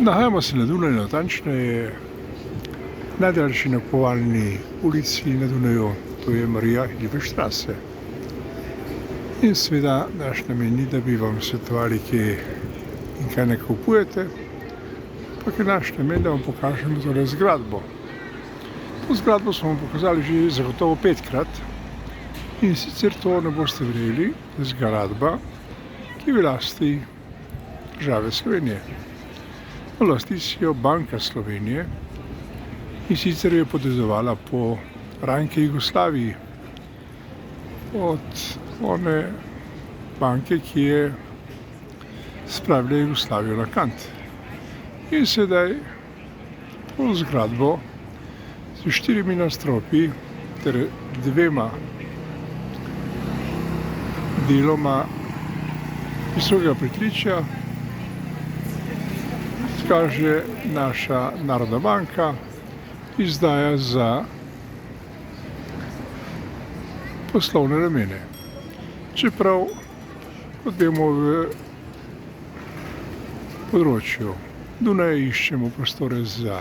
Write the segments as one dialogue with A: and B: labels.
A: Nahajamo se na Dunaju, natančneje najdaljši nakupovalni ulici na Dunaju, to je Marija Hilferstraße. In seveda naš namen ni, da bi vam svetovali, kje in kaj ne kupujete, ampak je naš namen, da vam pokažemo tole zgradbo. To zgradbo smo vam pokazali že zagotovo 5-krat in sicer to ne boste verjeli, zgradba, ki je v lasti države Slovenije. V lasti si jo Banka Slovenije in sicer je podedovala po ranke Jugoslaviji od one banke, ki je spravila Jugoslavijo na kant. In sedaj to zgradbo s 4 nadstropji ter 2 deloma visokega pritličja kaže naša Narodna banka, izdaja za poslovne namene. Čeprav, kot vemo, v področju Dunaja iščemo prostore za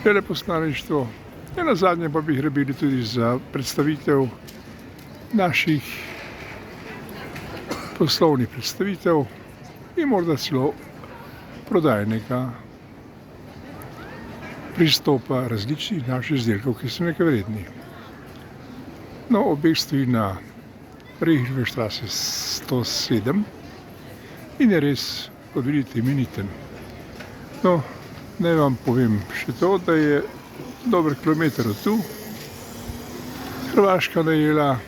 A: veleposlaništvo, nazadnje pa bi jih rabili tudi za predstavitev naših poslovnih predstavitev in morda celo prodajnega pristopa različnih naših izdelkov, ki so nekaj vredni. No, objekt stoji na Marija Hilferstraße 107 in je res, kot vidite, imeniten. No, naj vam povem še to, da je dober kilometer od tu Hrvaška najela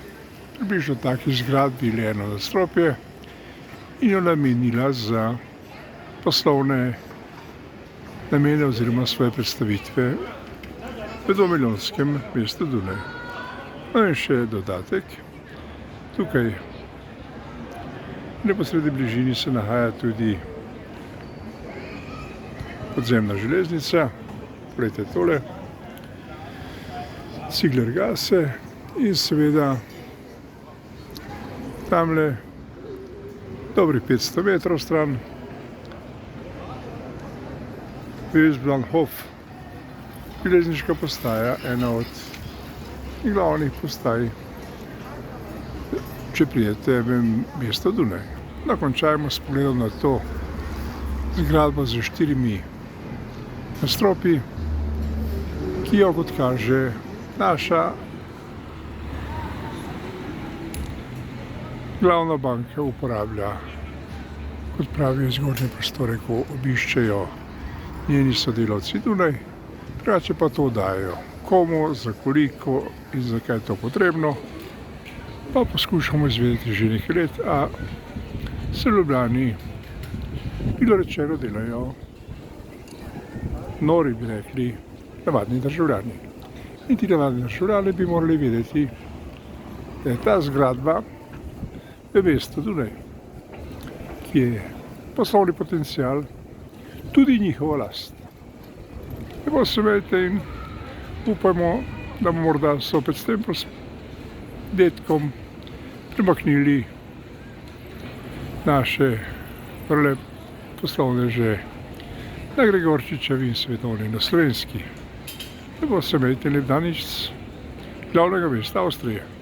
A: približno taki zgradbi le eno nadstropje in jo namenila za poslovne namene oziroma svoje predstavitve v dvomilijonskem mestu Dunaj. No in še dodatek. Tukaj v neposredni bližini se nahaja tudi podzemna železnica, poglejte tole, Ciglergasse in seveda tamle dobrih 500 metrov stran Westbahnhof, železniška postaja, ena od glavnih postaj, če pridete v mesto Dunaj. No, končajmo s pogledom na to zgradbo z 4 nadstropji, ki jo, kot kaže, naša glavna banka uporablja, kot pravijo, zgornje prostore, ko obiščejo njeni sodelavci Dunaj, drugače pa to dajo komu, za koliko in zakaj je to potrebno, pa poskušamo izvedeti že nekaj let, a se v Ljubljani, bilo rečeno, delajo nori, bi rekli, navadni državljani. In ti navadni državljani bi morali vedeti, da je ta zgradba v mestu Dunaj, ki je poslovni potencial, tudi njihova last. Lepo se imejte in upajmo, da bomo morda sopet s tem detkom premaknili naše prve poslovneže na Gregorčičevi in Svetovni na Slovenski. Lepo se imejte, lep dan iz glavnega mesta Avstrije.